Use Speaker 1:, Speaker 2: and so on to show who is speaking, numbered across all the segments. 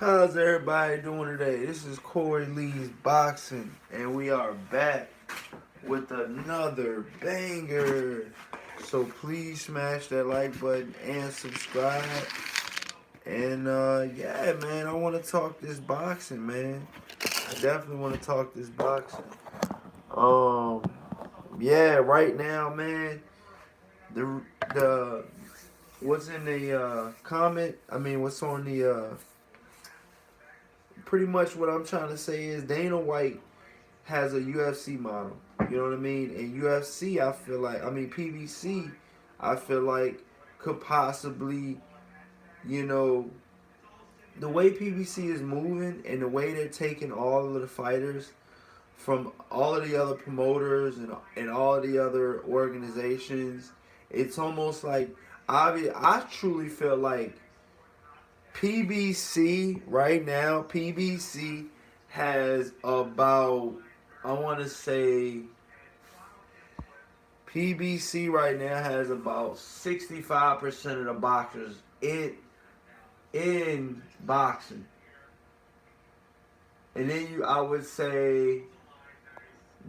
Speaker 1: How's everybody doing today? This is Corey Lee's Boxing, and we are back with another banger. So please smash that like button and subscribe. And yeah, man, I want to talk this boxing, man. I definitely want to talk this boxing. Um, yeah, right now, man. The what's in the comment? I mean, what's on the pretty much what I'm trying to say is Dana White has a UFC model. You know what I mean? And UFC, PBC, I feel like could possibly, you know, the way PBC is moving and the way they're taking all of the fighters from all of the other promoters and all of the other organizations, it's almost like I truly feel like PBC right now, PBC has about, I want to say, PBC right now has about 65% of the boxers in boxing. And then I would say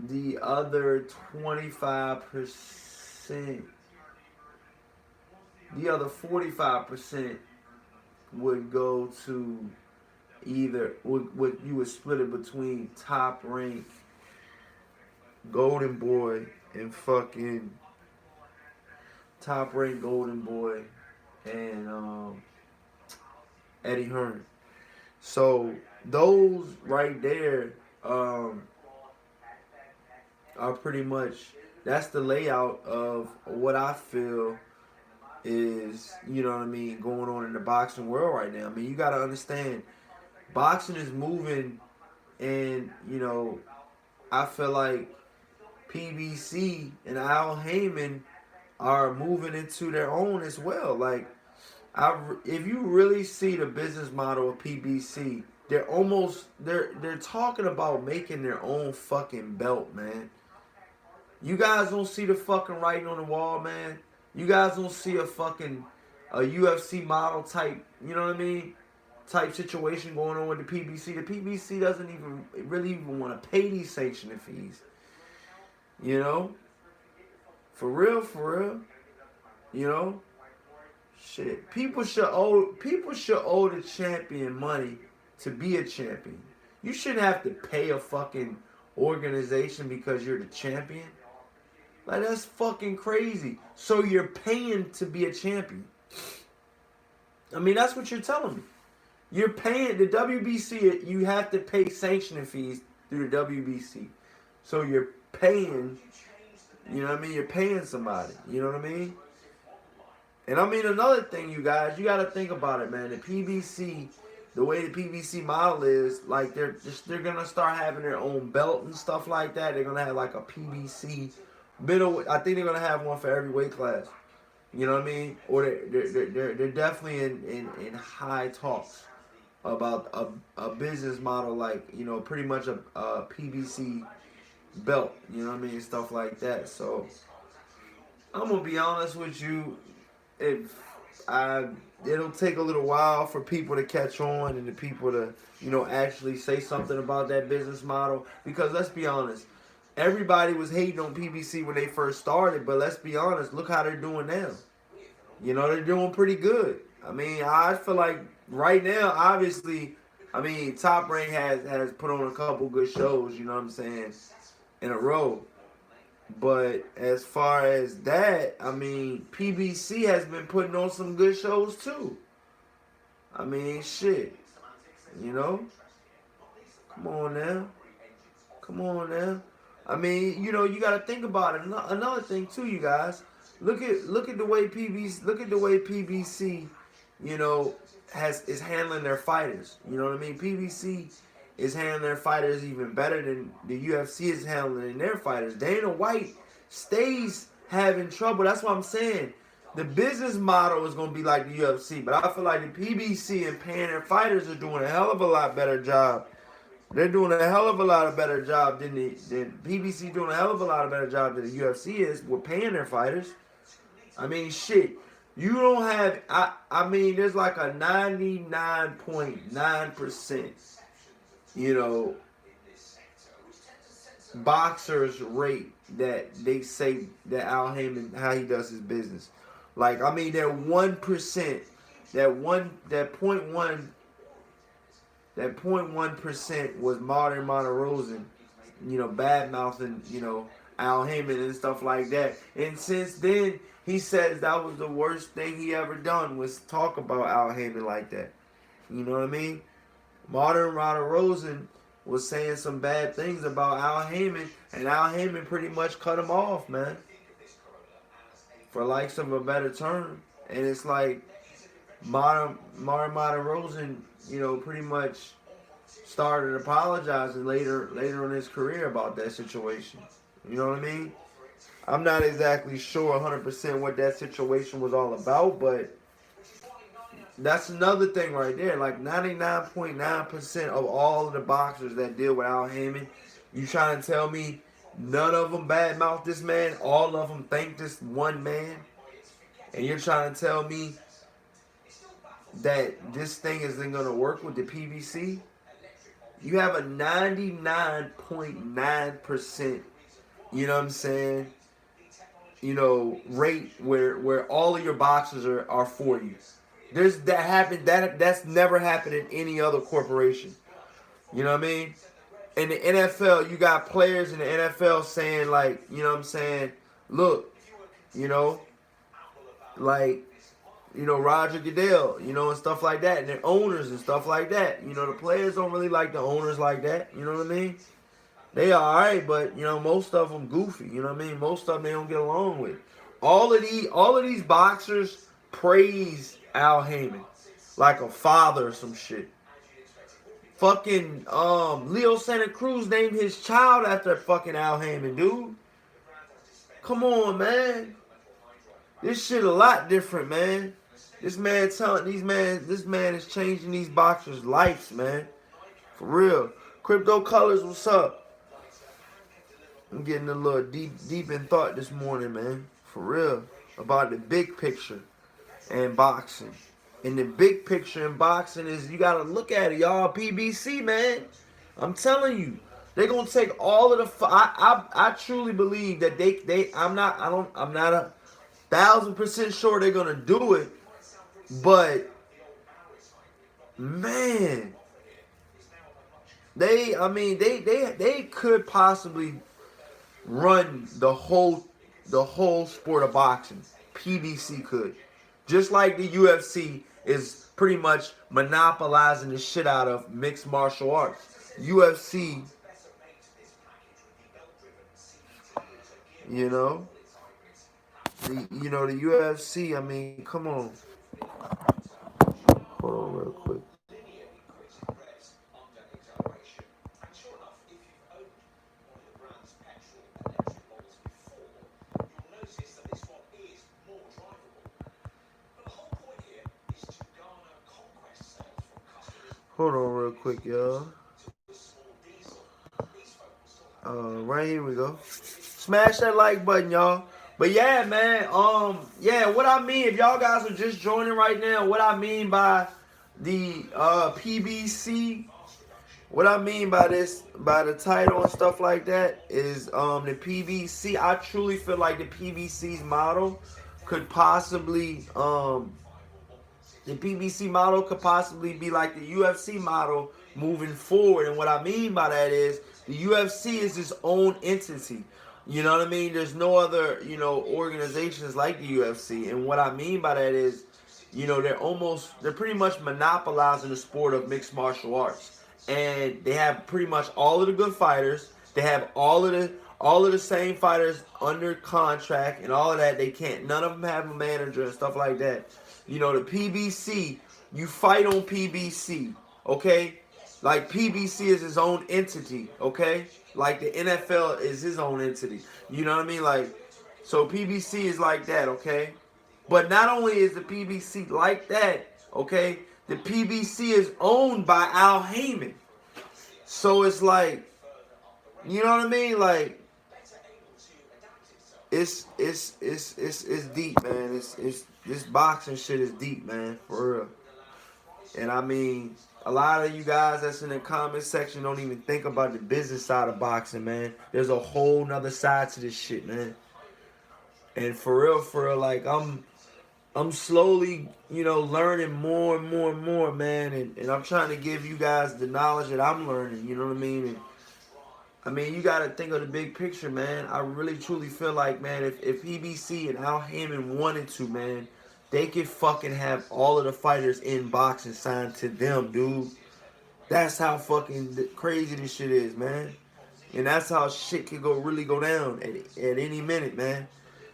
Speaker 1: the other 25%, the other 45% would go to either would you would split it between Top Rank, Golden Boy, and fucking Top Rank, Golden Boy, and Eddie Hearn. So those right there are pretty much, that's the layout of what I feel is, you know what I mean, going on in the boxing world right now. I mean, you got to understand, boxing is moving, and, you know, I feel like PBC and Al Heyman are moving into their own as well. Like, if you really see the business model of PBC, they're talking about making their own fucking belt, man. You guys don't see the fucking writing on the wall, man. You guys don't see a UFC model type, you know what I mean, type situation going on with the PBC. The PBC doesn't even really even want to pay these sanctioning fees. You know? For real. You know? Shit. People should owe the champion money to be a champion. You shouldn't have to pay a fucking organization because you're the champion. Like, that's fucking crazy. So you're paying to be a champion. I mean, that's what you're telling me. You're paying the WBC. You have to pay sanctioning fees through the WBC. So you're paying. You know what I mean? You're paying somebody. You know what I mean? And I mean, another thing, you guys, you got to think about it, man. The PBC, the way the PBC model is, like, they're gonna start having their own belt and stuff like that. They're gonna have like a PBC middle. I think they're gonna have one for every weight class. You know what I mean? Or they're definitely in high talks about a business model, like, you know, pretty much a PBC belt. You know what I mean? Stuff like that. So I'm gonna be honest with you. It'll take a little while for people to catch on and the people to, you know, actually say something about that business model. Because let's be honest, everybody was hating on PBC when they first started, but let's be honest, look how they're doing now. You know, they're doing pretty good. I mean, I feel like right now, obviously, I mean, Top Rank has put on a couple good shows, you know what I'm saying, in a row. But as far as that, I mean, PBC has been putting on some good shows too. I mean, shit. You know? Come on now. I mean, you know, you got to think about it. Another thing too, you guys. Look at the way PBC, you know, is handling their fighters. You know what I mean? PBC is handling their fighters even better than the UFC is handling their fighters. Dana White stays having trouble. That's what I'm saying. The business model is going to be like the UFC, but I feel like the PBC and paying their fighters are doing a hell of a lot better job. They're doing a hell of a lot of better job than PBC doing a hell of a lot of better job than the UFC is with paying their fighters. I mean, shit. You don't have. I mean, there's like a 99.9%. You know, boxers rate that they say that Al Heyman how he does his business. Like I mean, that 1%, that 0.1% was Martin Monterosen, bad mouthing, Al Heyman and stuff like that. And since then, he says that was the worst thing he ever done was talk about Al Heyman like that. You know what I mean? Martin Monterosen was saying some bad things about Al Heyman, and Al Heyman pretty much cut him off, man. For likes of a better term. And it's like Martin Monterosen, pretty much started apologizing later in his career about that situation. You know what I mean? I'm not exactly sure 100% what that situation was all about, but that's another thing right there. Like 99.9% of all of the boxers that deal with Al Heyman, you trying to tell me none of them badmouth this man? All of them thank this one man? And you're trying to tell me that this thing isn't going to work with the PBC? You have a 99.9%, you know what I'm saying, rate where all of your boxers are for you. That's never happened in any other corporation. You know what I mean? In the NFL, you got players in the NFL saying like, you know what I'm saying, look, like, Roger Goodell, and stuff like that, and their owners and stuff like that. The players don't really like the owners like that. You know what I mean? They alright, but most of them goofy. You know what I mean? Most of them they don't get along with. All of these boxers praise Al Heyman like a father or some shit. Fucking Leo Santa Cruz named his child after fucking Al Heyman, dude. Come on, man. This shit a lot different, man. This man is changing these boxers' lives, man. For real. Crypto Colors, what's up? I'm getting a little deep in thought this morning, man. For real. About the big picture and boxing. And the big picture in boxing is you gotta look at it, y'all. PBC, man. I'm telling you. They're gonna take all of the I truly believe that I'm not 1,000% sure they're gonna do it. But man, they could possibly run the whole sport of boxing. PBC could. Just like the UFC is pretty much monopolizing the shit out of mixed martial arts. UFC, the UFC, I mean, come on. Hold on real quick. Hold on real quick, y'all. Right here we go. Smash that like button, y'all. But yeah, man, what I mean, if y'all guys are just joining right now, what I mean by the PBC, what I mean by this, by the title and stuff like that, is the PBC. I truly feel like the PBC's model could possibly, be like the UFC model moving forward. And what I mean by that is the UFC is its own entity. You know what I mean? There's no other, organizations like the UFC. And what I mean by that is, they're pretty much monopolizing the sport of mixed martial arts. And they have pretty much all of the good fighters. They have all of the same fighters under contract and all of that. None of them have a manager and stuff like that. The PBC, you fight on PBC, okay? Like PBC is his own entity, okay? Like the NFL is his own entity. You know what I mean? Like, so PBC is like that, okay? But not only is the PBC like that, okay? The PBC is owned by Al Heyman. So it's like, you know what I mean? Like, it's deep, man. It's this boxing shit is deep, man, for real. And I mean, a lot of you guys that's in the comment section don't even think about the business side of boxing, man. There's a whole nother side to this shit, man. And for real, like I'm slowly, learning more and more and more, man. And I'm trying to give you guys the knowledge that I'm learning, you know what I mean? And I mean, you got to think of the big picture, man. I really, truly feel like, man, if PBC and Al Haymon wanted to, man, they could fucking have all of the fighters in boxing signed to them, dude. That's how fucking crazy this shit is, man. And that's how shit could really go down at any minute, man.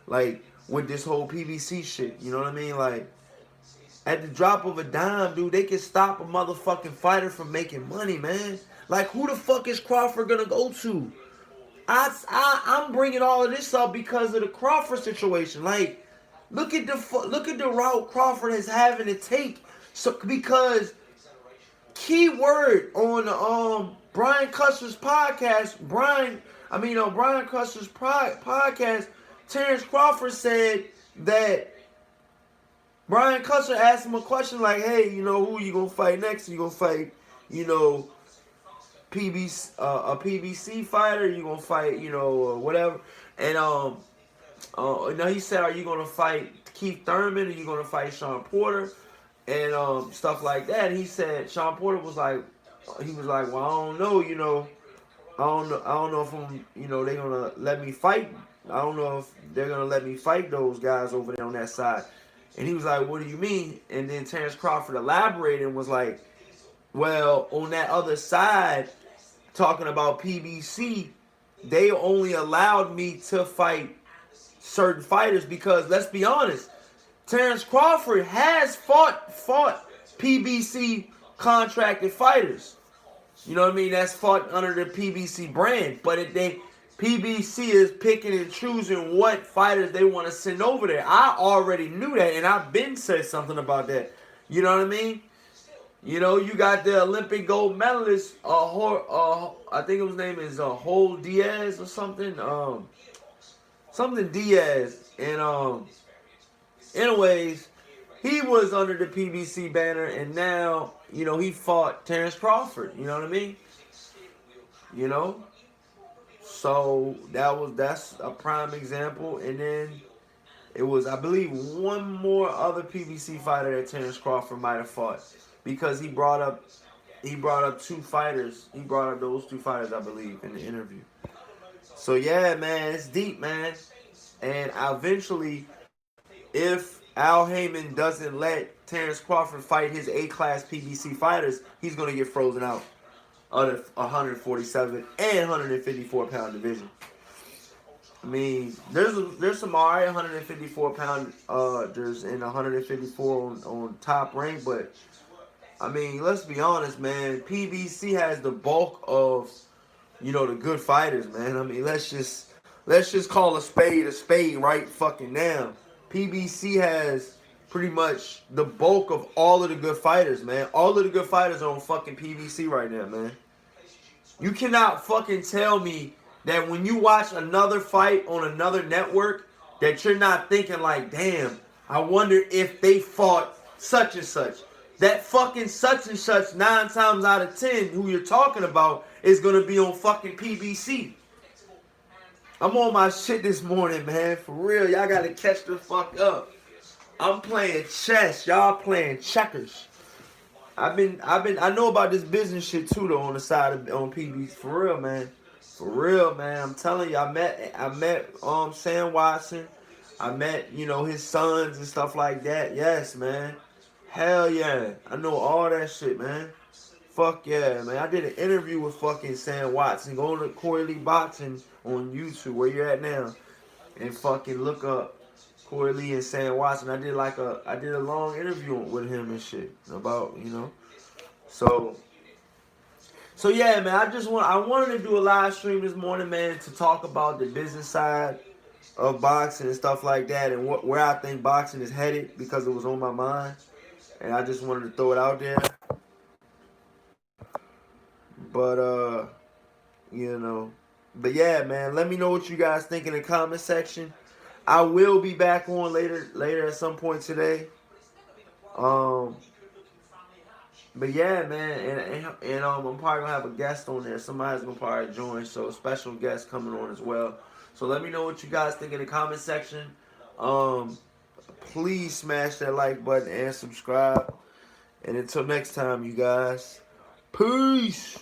Speaker 1: Like, with this whole PBC shit, you know what I mean? Like, at the drop of a dime, dude, they can stop a motherfucking fighter from making money, man. Like, who the fuck is Crawford gonna go to? I'm bringing all of this up because of the Crawford situation. Like, look at the route Crawford is having to take. So because key word on Brian Custer's podcast, Brian Custer's podcast, Terrence Crawford said that Brian Custer asked him a question like, hey, who you gonna fight next? You gonna fight, a PBC fighter? You gonna fight, whatever? And now he said, are you gonna fight Keith Thurman? Are you gonna fight Sean Porter? And stuff like that. And he said Sean Porter was like, well, I don't know, I don't know if I'm, they're gonna let me fight. I don't know if they're gonna let me fight those guys over there on that side. And he was like, what do you mean? And then Terrence Crawford elaborated and was like, well, on that other side, talking about PBC, they only allowed me to fight certain fighters because, let's be honest, Terrence Crawford has fought PBC contracted fighters. You know what I mean? That's fought under the PBC brand. But PBC is picking and choosing what fighters they want to send over there. I already knew that, and I've been said something about that. You know what I mean? You got the Olympic gold medalist, I think his name is Hol Diaz or something. Something Diaz. And anyways, he was under the PBC banner, and now, he fought Terrence Crawford. You know what I mean? So that's a prime example. And then it was, I believe, one more other PBC fighter that Terrence Crawford might have fought, because he brought up two fighters. He brought up those two fighters, I believe, in the interview. So yeah, man, it's deep, man. And eventually, if Al Haymon doesn't let Terrence Crawford fight his A-class PBC fighters, he's gonna get frozen out of the 147 and 154 pound division. I mean, there's some alright 154 pounders and 154 on top rank, but I mean, let's be honest, man. PBC has the bulk of, the good fighters, man. I mean, let's just call a spade right fucking now. PBC has pretty much the bulk of all of the good fighters, man. All of the good fighters are on fucking PBC right now, man. You cannot fucking tell me that when you watch another fight on another network that you're not thinking like, damn, I wonder if they fought such and such. That fucking such and such 9 times out of 10 who you're talking about is going to be on fucking PBC. I'm on my shit this morning, man. For real, y'all got to catch the fuck up. I'm playing chess. Y'all playing checkers. I know about this business shit too, though, on the side on PBC. For real, man. For real, man. I'm telling you, I met Sam Watson. I met, his sons and stuff like that. Yes, man. Hell yeah. I know all that shit, man. Fuck yeah, man. I did an interview with fucking Sam Watson. Go to Corey Lee Boxing on YouTube, where you're at now, and fucking look up Corey Lee and Sam Watson. I did a long interview with him and shit about, So yeah, man. I wanted to do a live stream this morning, man, to talk about the business side of boxing and stuff like that, and where I think boxing is headed, because it was on my mind, and I just wanted to throw it out there. But but yeah, man, let me know what you guys think in the comment section. I will be back on later at some point today. But yeah, man, and I'm probably gonna have a guest on there. Somebody's gonna probably join, so a special guest coming on as well. So let me know what you guys think in the comment section. Please smash that like button and subscribe. And until next time, you guys, peace.